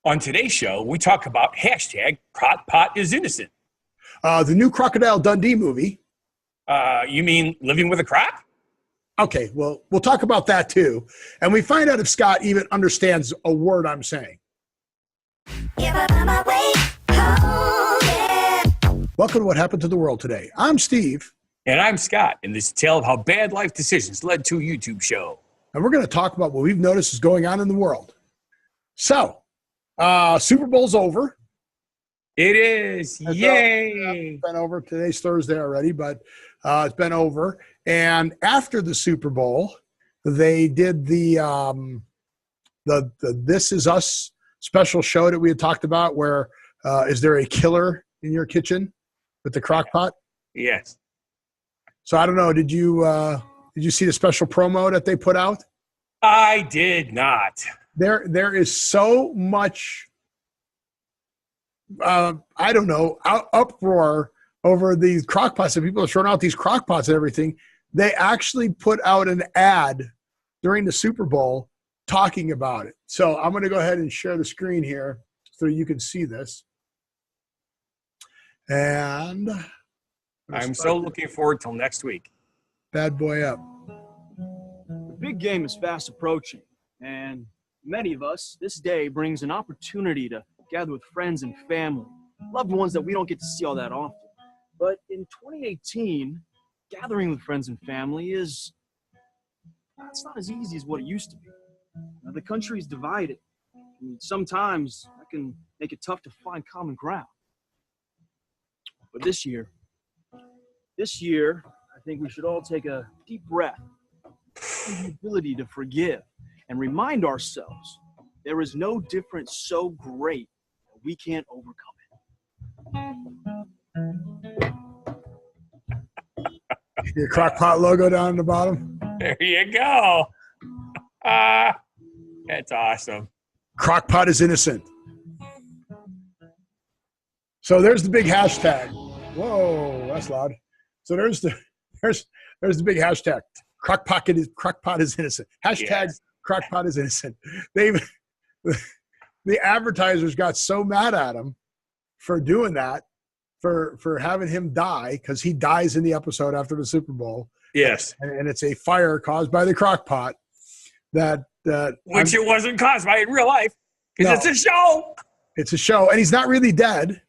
On today's show, we talk about hashtag Crock Pot is innocent. The new Crocodile Dundee movie. You mean Living with a Croc? Okay, well, we'll talk about that too. And we find out if Scott even understands a word I'm saying. Welcome to What Happened to the World Today. I'm Steve. And I'm Scott, and this is a tale of how bad life decisions led to a YouTube show. And we're going to talk about what we've noticed is going on in the world. So, Super Bowl's over. It is. Yay. It's been over. Today's Thursday already, but it's been over. And after the Super Bowl, they did the This Is Us special show that we had talked about where is there a killer in your kitchen with the crock pot? Yes. So I don't know. Did you see the special promo that they put out? I did not. There is so much I don't know, uproar over these crock pots, and people are throwing out these crock pots and everything. They actually put out an ad during the Super Bowl talking about it. So I'm going to go ahead and share the screen here so you can see this. And I'm so looking forward till next week. Bad boy up. The big game is fast approaching, and many of us, this day brings an opportunity to gather with friends and family, loved ones that we don't get to see all that often. But in 2018, gathering with friends and family it's not as easy as what it used to be. Now, the country is divided, and sometimes that can make it tough to find common ground. But this year, I think we should all take a deep breath, the ability to forgive, and remind ourselves there is no difference so great that we can't overcome it. Your crock pot logo down the bottom. There you go. That's awesome. Crock pot is innocent. So there's the big hashtag. Whoa, that's loud. So there's the big hashtag. Crock pot is innocent. Hashtag Yes. Crock pot is innocent. The advertisers got so mad at him for doing that, for having him die, because he dies in the episode after the Super Bowl. Yes. And it's a fire caused by the crock pot Which it wasn't caused by in real life, because No. it's a show. It's a show, and he's not really dead.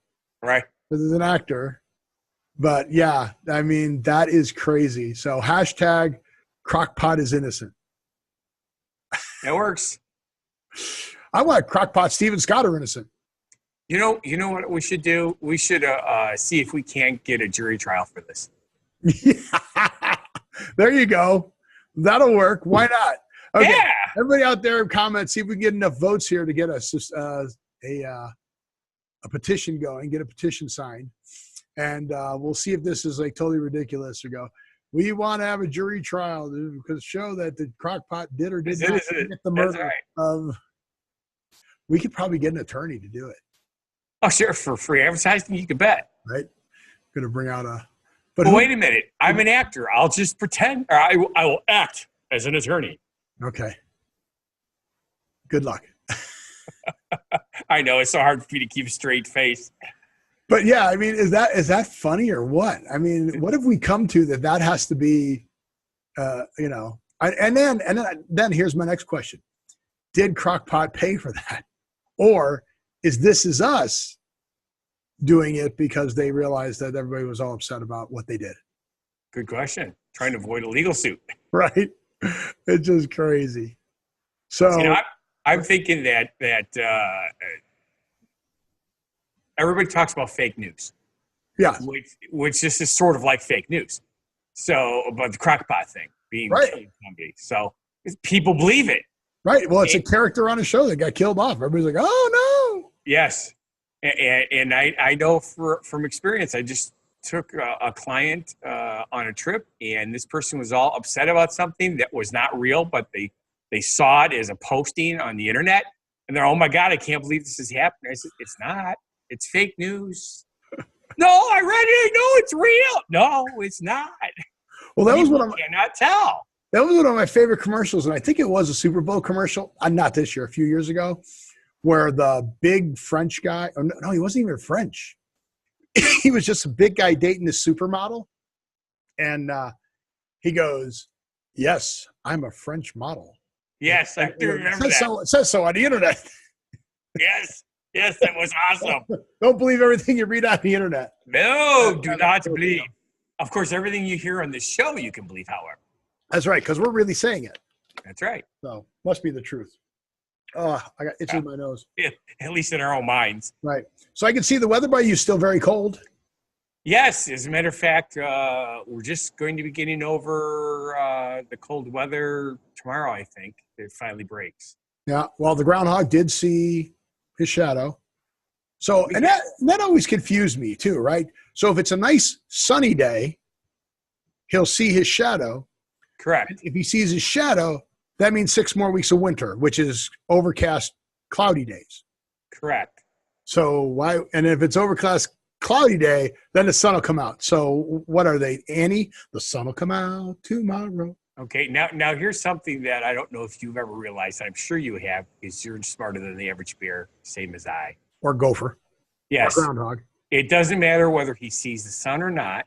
Right. This is an actor. But yeah, I mean, that is crazy. So hashtag crock pot is innocent. It works. I want crock pot Steve and Scott are innocent. You know what we should do? We should see if we can't get a jury trial for this. There you go. That'll work. Why not? Okay. Yeah. Everybody out there, comment, see if we can get enough votes here to get us a petition going, get a petition signed. And we'll see if this is like totally ridiculous or go, we want to have a jury trial because show that the crock pot did or did not commit the murder right. of. We could probably get an attorney to do it. Oh, sure. For free advertising, you can bet. Right? Going to bring out a. But wait a minute. I'm an actor. I'll just pretend, or I will act as an attorney. Okay. Good luck. I know it's so hard for me to keep a straight face. But yeah, I mean, is that funny or what? I mean, what have we come to that has to be, and then here's my next question. Did Crockpot pay for that? Or is This Is Us doing it because they realized that everybody was all upset about what they did? Good question. Trying to avoid a legal suit. Right? It's just crazy. So I'm thinking that everybody talks about fake news. Yeah. Which this is sort of like fake news. So about the crockpot thing being right. Somebody. So people believe it. Right. Well, it's a character on a show that got killed off. Everybody's like, oh no. Yes. And I know from experience, I just took a client on a trip, and this person was all upset about something that was not real, but they saw it as a posting on the internet, and they're, oh my God, I can't believe this is happening. I said, it's not. It's fake news. No, I read it. No, it's real. No, it's not. Well, that was cannot tell. That was one of my favorite commercials, and I think it was a Super Bowl commercial. Not this year, a few years ago, where the big French guy, oh, no, he wasn't even French. He was just a big guy dating this supermodel. And he goes, yes, I'm a French model. Yes, I do remember that. It says so on the internet. Yes, that was awesome. Don't believe everything you read on the internet. No, do not believe. Of course, everything you hear on the show, you can believe, however. That's right, because we're really saying it. That's right. So, must be the truth. Oh, I got itch in my nose. At least in our own minds. Right. So I can see the weather by you is still very cold. Yes, as a matter of fact, we're just going to be getting over the cold weather tomorrow, I think. It finally breaks. Yeah, well, the groundhog did see his shadow. So, and that always confused me too, right? So if it's a nice sunny day, he'll see his shadow. Correct. And if he sees his shadow, that means 6 more weeks of winter, which is overcast, cloudy days. Correct. So why? And if it's overcast, cloudy day, then the sun will come out. So what are they, Annie? The sun will come out tomorrow. Okay. Now here's something that I don't know if you've ever realized. I'm sure you have, because you're smarter than the average bear, same as I. Or gopher. Yes. Or groundhog. It doesn't matter whether he sees the sun or not.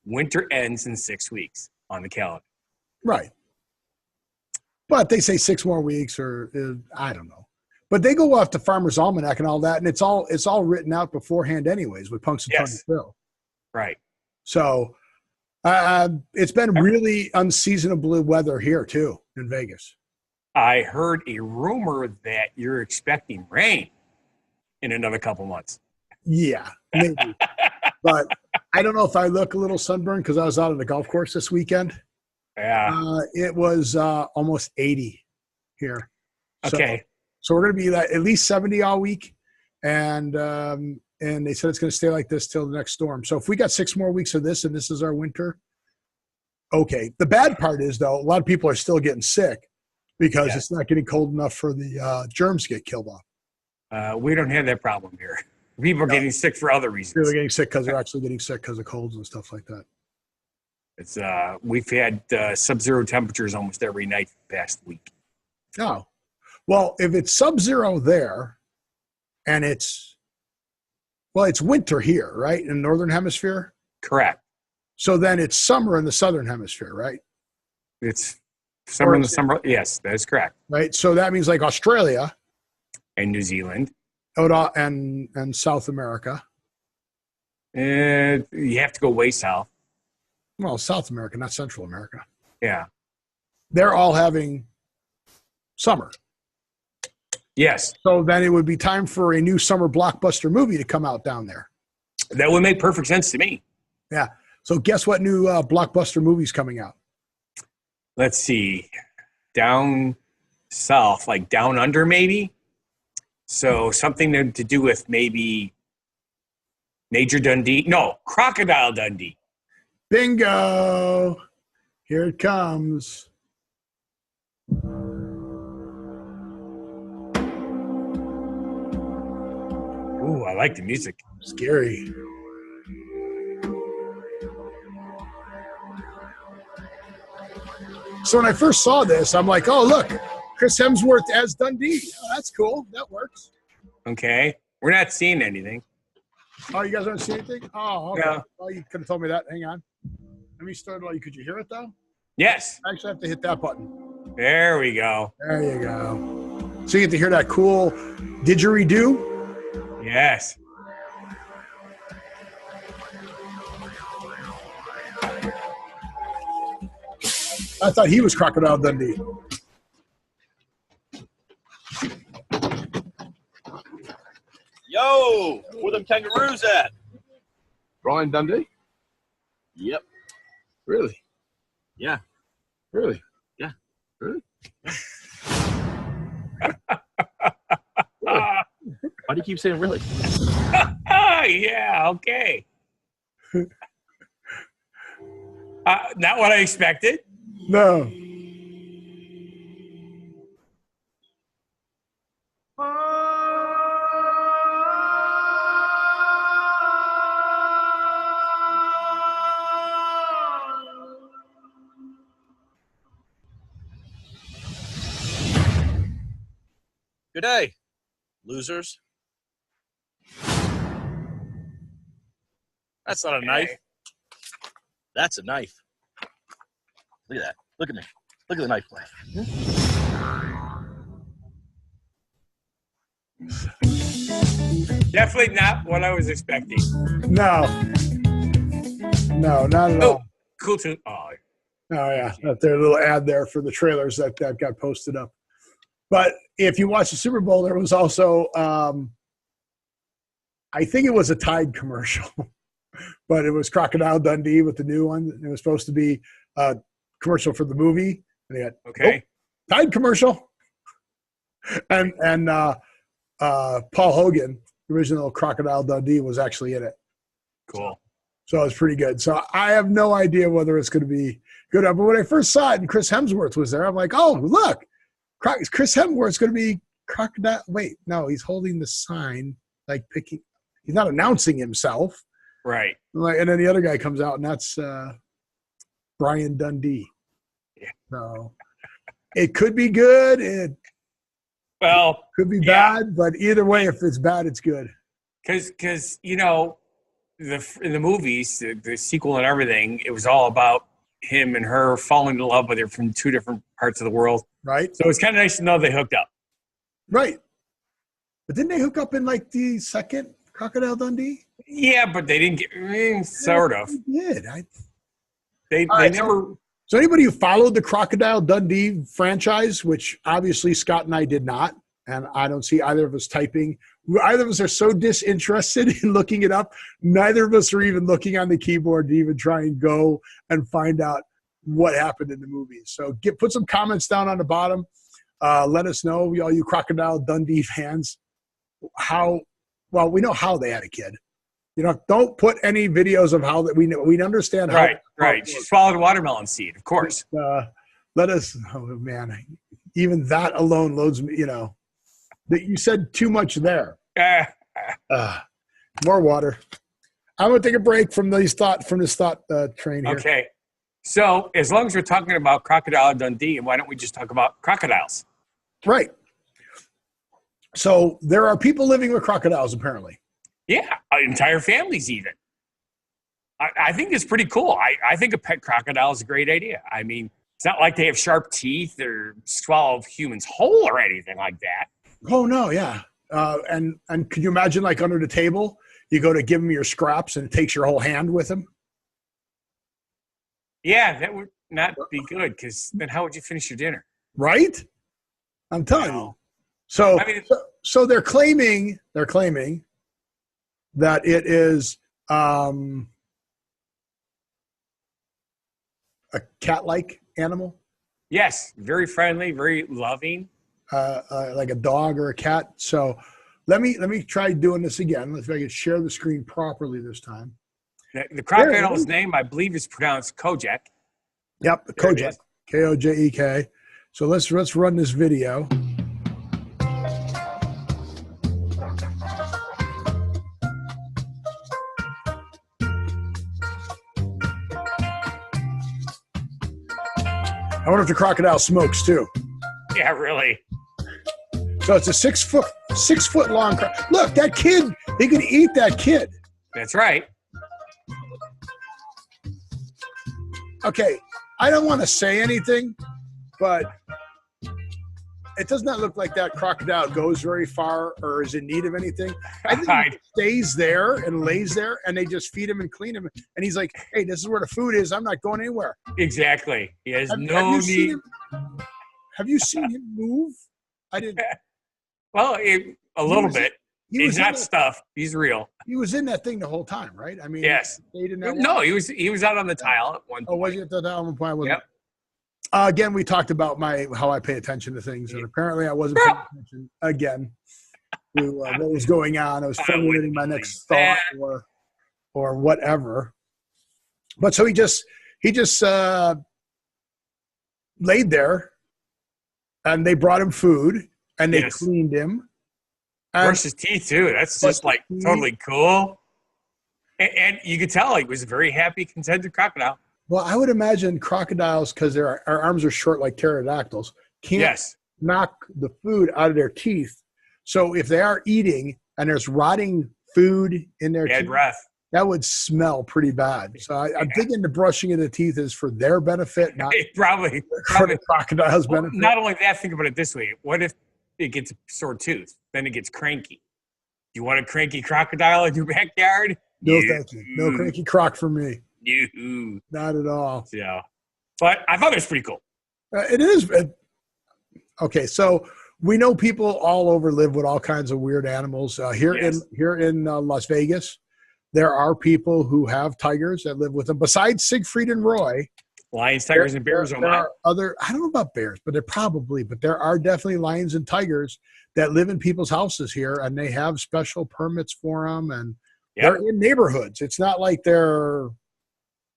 Winter ends in 6 weeks on the calendar. Right. But they say 6 more weeks, or I don't know. But they go off to Farmer's Almanac and all that, and it's all written out beforehand, anyways, with Punxsutawney Phil. Right. So it's been really unseasonable weather here too in Vegas. I heard a rumor that you're expecting rain in another couple months. Yeah, maybe. But I don't know if I look a little sunburned because I was out on the golf course this weekend. Yeah. It was almost 80 here. Okay. So we're going to be at least 70 all week. And they said it's going to stay like this till the next storm. So if we got 6 more weeks of this and this is our winter, okay. The bad part is, though, a lot of people are still getting sick because it's not getting cold enough for the germs to get killed off. We don't have that problem here. People are getting sick for other reasons. People are getting sick because they're actually getting sick because of colds and stuff like that. It's we've had sub-zero temperatures almost every night for the past week. Oh, well, if it's sub-zero there, and it's winter here, right, in the northern hemisphere. Correct. So then it's summer in the southern hemisphere, right? It's summer in the summer. Yes, that is correct. Right. So that means like Australia and New Zealand and South America. And you have to go way south. Well, South America, not Central America. Yeah. They're all having summer. Yes. So then it would be time for a new summer blockbuster movie to come out down there. That would make perfect sense to me. Yeah. So guess what new blockbuster movie's coming out? Let's see. Down south, like down under maybe. So something to do with maybe Major Dundee. No, Crocodile Dundee. Bingo. Here it comes. Ooh, I like the music. Scary. So when I first saw this, I'm like, oh, look, Chris Hemsworth as Dundee. Oh, that's cool. That works. Okay. We're not seeing anything. Oh, you guys aren't seeing anything? Oh, okay. No. Oh, you could have told me that. Hang on. Let me start. Could you hear it, though? Yes. I actually have to hit that button. There we go. There you go. So you get to hear that cool didgeridoo? Yes. I thought he was Crocodile Dundee. Yo, where them kangaroos at? Brian Dundee? Yep. Really? Yeah. Really? Yeah. Really? Why do you keep saying really? Yeah, okay. Not what I expected. No. Good day. Losers. That's not a knife. That's a knife. Look at that. Look at me. Look at the knife blade. Definitely not what I was expecting. No, not at all. Cool too. Oh yeah, that their little ad there for the trailers that got posted up. But if you watch the Super Bowl, there was also, I think it was a Tide commercial, but it was Crocodile Dundee with the new one. It was supposed to be a commercial for the movie. And they had, okay. Tide commercial. And Paul Hogan, the original Crocodile Dundee, was actually in it. Cool. So it was pretty good. So I have no idea whether it's going to be good. But when I first saw it and Chris Hemsworth was there, I'm like, oh, look, Chris Hemsworth's going to be crocodile. Wait, no, he's holding the sign, like picking. He's not announcing himself. Right. And then the other guy comes out, and that's Brian Dundee. Yeah. So it could be good. It could be bad, but either way, if it's bad, it's good. Because in the movies, the sequel and everything, it was all about him and her falling in love, but they're from two different parts of the world. Right. So it's kind of nice to know they hooked up. Right. But didn't they hook up in like the second Crocodile Dundee? Yeah, but they didn't get sort of. They did. They never. So anybody who followed the Crocodile Dundee franchise, which obviously Scott and I did not, and I don't see either of us typing. Either of us are so disinterested in looking it up. Neither of us are even looking on the keyboard to even try and go and find out what happened in the movies. So put some comments down on the bottom. Let us know, all you Crocodile Dundee fans, we know how they had a kid. Don't put any videos of how that we understand how. Right. She swallowed a watermelon seed, of course. Let us. Oh man, even that alone loads me. That you said too much there. More water. I'm gonna take a break from this thought train here. Okay. So as long as we're talking about Crocodile Dundee, why don't we just talk about crocodiles? Right. So there are people living with crocodiles, apparently. Yeah, entire families even. I think it's pretty cool. I think a pet crocodile is a great idea. I mean, it's not like they have sharp teeth or swallow humans whole or anything like that. Oh, no, yeah. And could you imagine, like, under the table, you go to give him your scraps and it takes your whole hand with him? Yeah, that would not be good, because then how would you finish your dinner? Right? I'm telling you. So, so they're claiming that it is a cat-like animal. Yes, very friendly, very loving. Like a dog or a cat. So let me try doing this again. Let's see if I can share the screen properly this time. The crocodile's name, I believe, is pronounced Kojak. Yep, Kojak. Kojek. So let's run this video. I wonder if the crocodile smokes too. Yeah, really. So it's a 6 foot long. Look, that kid, he could eat that kid. That's right. Okay, I don't want to say anything, but it does not look like that crocodile goes very far or is in need of anything. I think he stays there and lays there, and they just feed him and clean him. And he's like, hey, this is where the food is. I'm not going anywhere. Exactly. He has no need. Have you seen him move? I didn't. Well, a little bit. He's not stuffed. He's real. He was in that thing the whole time, right? I mean, yes. No, he was out on the tile at one point. Oh, was he at the tile at one point? Yep. Again, we talked about how I pay attention to things, and apparently I wasn't paying attention again to what was going on. I was formulating my next thought or whatever. But so he just laid there, and they brought him food, and they cleaned him. Brushed his teeth too. That's just like totally cool. And you could tell he was a very happy, contented crocodile. Well, I would imagine crocodiles, because our arms are short like pterodactyls, can't knock the food out of their teeth. So if they are eating and there's rotting food in their Bad teeth, breath. that would smell pretty bad. So I'm thinking the brushing of the teeth is for their benefit, not Probably. for the crocodile's Well, benefit. not only that, think about it this way. What if it gets a sore tooth? Then it gets cranky. You want a cranky crocodile in your backyard? No, thank you. No cranky croc for me. No. Not at all. Yeah. But I thought it was pretty cool. It is. Okay, so we know people all over live with all kinds of weird animals. Here in Las Vegas, there are people who have tigers that live with them. Besides Siegfried and Roy, Lions, tigers, and bears. there are other. I don't know about bears, but there are definitely lions and tigers that live in people's houses here, and they have special permits for them, and they're in neighborhoods. It's not like they're.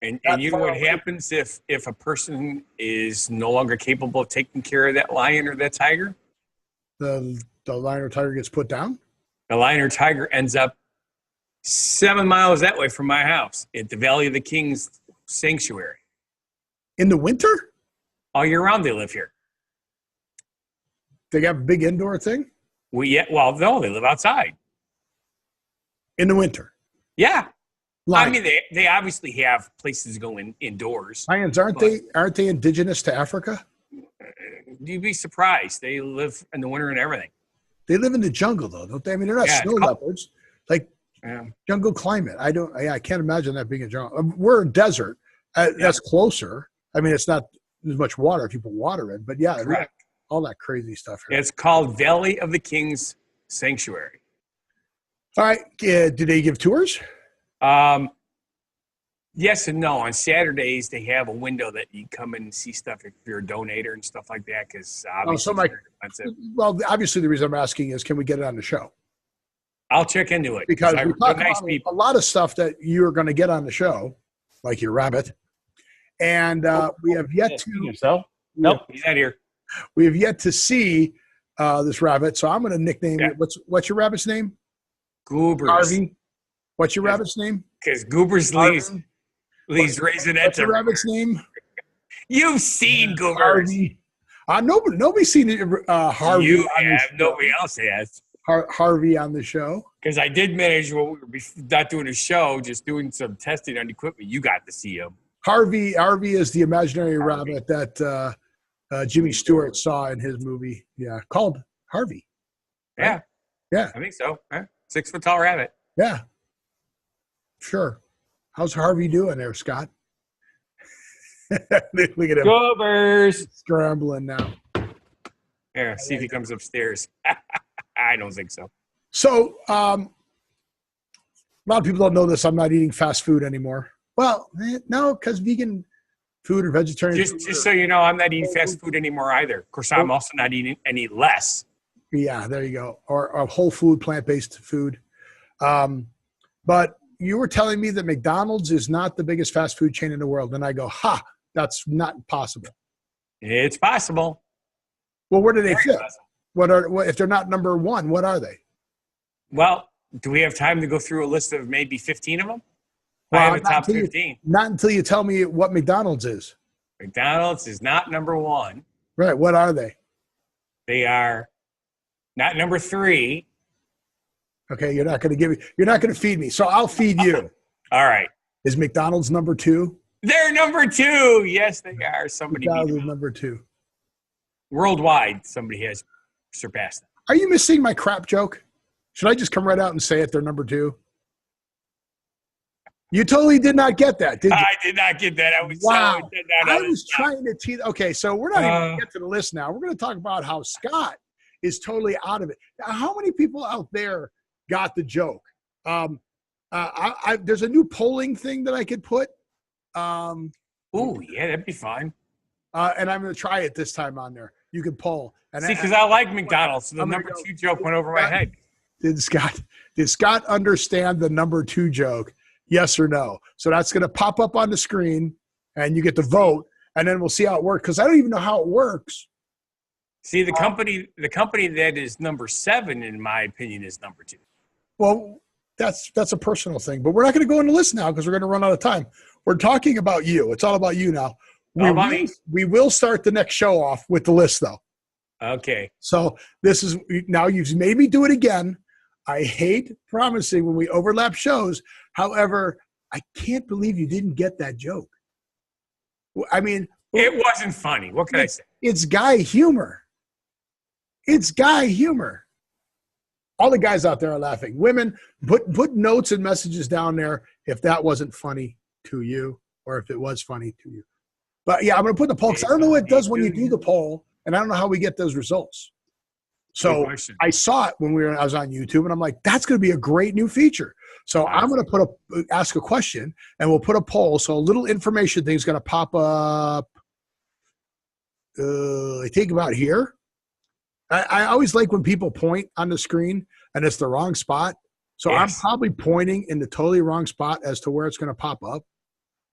And you know what happens if a person is no longer capable of taking care of that lion or that tiger? The lion or tiger gets put down? The lion or tiger ends up 7 miles that way from my house at the Valley of the Kings Sanctuary. In the winter? All year round they live here. They got a big indoor thing? Well, no, they live outside. In the winter? Yeah. Lions. I mean, they obviously have places to go indoors. Lions, aren't they indigenous to Africa? You'd be surprised. They live in the winter and everything. They live in the jungle, though, don't they? I mean, they're not snow leopards. Like jungle climate. I can't imagine that being a jungle. We're a desert. That's closer. I mean, it's not as much water if you put water in, but all that crazy stuff here. It's called Valley of the Kings Sanctuary. All right. Do they give tours? Yes and no. On Saturdays, they have a window that you come in and see stuff if you're a donator and stuff like that. Because obviously, obviously, the reason I'm asking is, can we get it on the show? I'll check into it because we talk nice about people. A lot of stuff that you're going to get on the show, like your rabbit, and we have yet to. Nope, he's not here. We have yet to see this rabbit, so I'm going to nickname it. What's your rabbit's name? Goobers. Harvey. What's your rabbit's name? Because Goobers leaves raisinets. What's your rabbit's name? You've seen Goobers. Harvey. Nobody's seen Harvey. You have. Nobody else has. Harvey on the show. Because I did manage when we were not doing a show, just doing some testing on equipment. You got to see him. Harvey is the imaginary rabbit that Jimmy Stewart saw in his movie. Yeah, called Harvey. Right? Yeah, I think so. 6 foot tall rabbit. Yeah, sure. How's Harvey doing there, Scott? Look at him. Goobers. Scrambling now. Yeah, see if he comes upstairs. I don't think so. So, a lot of people don't know this. I'm not eating fast food anymore. Well, no, because vegan food or vegetarian food. Just so you know, I'm not eating fast food anymore either. Of course, I'm also not eating any less. Yeah, there you go. Or whole food, plant-based food. But you were telling me that McDonald's is not the biggest fast food chain in the world. And I go, that's not possible. It's possible. Well, where do they fit? What if they're not number one, what are they? Well, do we have time to go through a list of maybe 15 of them? Well, I have a top 15. Not until you tell me what McDonald's is. McDonald's is not number one. Right. What are they? They are not number 3. Okay, you're not going to feed me. So I'll feed you. All right. Is McDonald's number 2? They're number 2. Yes, they are. Somebody McDonald's is number 2. Worldwide, somebody has surpassed them. Are you missing my crap joke? Should I just come right out and say it? They're number 2. You totally did not get that, did you? I did not get that. I was trying to tease. Okay, so we're not even going to get to the list now. We're going to talk about how Scott is totally out of it. Now, how many people out there got the joke? There's a new polling thing that I could put. Oh, yeah, that'd be fine. And I'm going to try it this time on there. You can poll. And see, because I like McDonald's, so the number 2 joke went over my head. Did Scott understand the number 2 joke? Yes or no? So that's going to pop up on the screen, and you get to vote, and then we'll see how it works. Because I don't even know how it works. See, the company that is number 7, in my opinion, is number 2. Well, that's a personal thing, but we're not going to go on the list now because we're going to run out of time. We're talking about you. It's all about you now. We will start the next show off with the list, though. Okay. So this is now you've made me do it again. I hate promising when we overlap shows. However, I can't believe you didn't get that joke. I mean, It wasn't funny. What can I say? it's guy humor. It's guy humor. All the guys out there are laughing. Women, put notes and messages down there if that wasn't funny to you or if it was funny to you. But yeah, I'm going to put the poll because I don't know what it does when you do the poll, and I don't know how we get those results. So I saw it when I was on YouTube, and I'm like, that's going to be a great new feature. So I'm going to ask a question, and we'll put a poll. So a little information thing is going to pop up. I think about here. I always like when people point on the screen and it's the wrong spot. So I'm probably pointing in the totally wrong spot as to where it's going to pop up.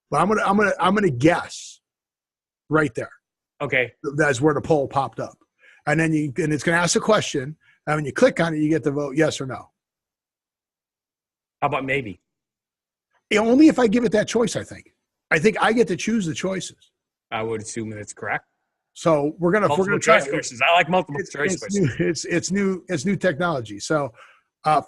But I'm gonna guess right there. Okay. That's where the poll popped up. And then it's going to ask a question. And when you click on it, you get to vote yes or no. How about maybe? Only if I give it that choice, I think. I think I get to choose the choices. I would assume that's correct. So we're gonna try questions. I like multiple choice questions. It's new technology. So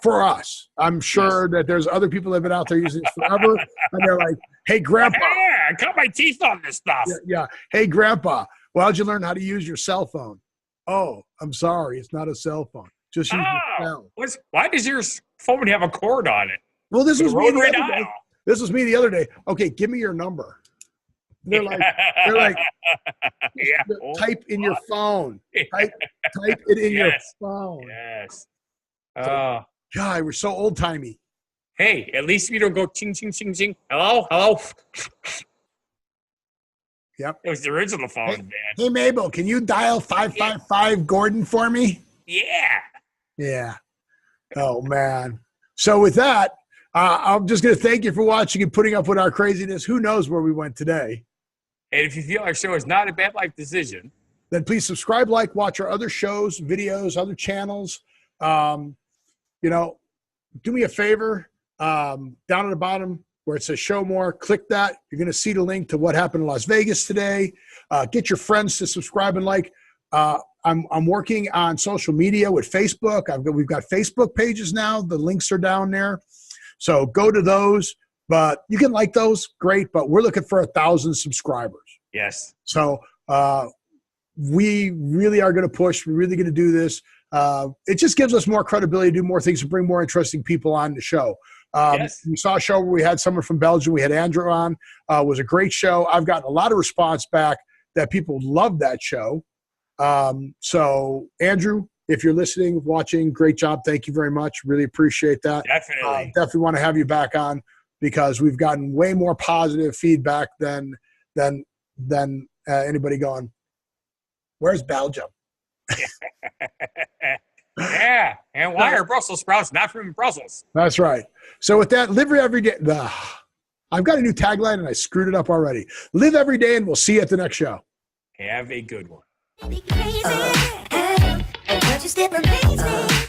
for us, I'm sure that there's other people that have been out there using this forever, and they're like, "Hey, Grandpa, I cut my teeth on this stuff." Yeah. Hey, Grandpa, well, how'd you learn how to use your cell phone? Oh, I'm sorry, it's not a cell phone. Just use your phone. Why does your phone have a cord on it? Well, this was me the other day. This was me the other day. Okay, give me your number. They're like, type in your phone. Type it in your phone. Yes. God, we're so old timey. Hey, at least we don't go ching ching ching ching. Hello, hello. Yep. It was the original phone, man. Hey, Mabel, can you dial 555 Gordon for me? Yeah. Yeah. Oh man. So with that, I'm just going to thank you for watching and putting up with our craziness. Who knows where we went today? And if you feel our show is not a bad life decision, then please subscribe, watch our other shows, videos, other channels. Do me a favor, down at the bottom where it says show more, click that. You're going to see the link to what happened in Las Vegas today. Get your friends to subscribe and like. I'm working on social media with Facebook. We've got Facebook pages now. The links are down there. So go to those. But you can like those, great, but we're looking for 1,000 subscribers. yes. So we really are going to push. We're really going to do this. It just gives us more credibility to do more things, to bring more interesting people on the show. We saw a show where we had someone from Belgium. We had Andrew on. It was a great show. I've gotten a lot of response back that people loved that show. So, Andrew, if you're listening, watching, great job. Thank you very much. Really appreciate that. Definitely. Definitely want to have you back on, because we've gotten way more positive feedback than anybody going, where's Belgium? Yeah. And why are Brussels sprouts not from Brussels? That's right. So with that, live every day. I've got a new tagline and I screwed it up already. Live every day, and we'll see you at the next show. Have a good one. Be crazy, and just amazing.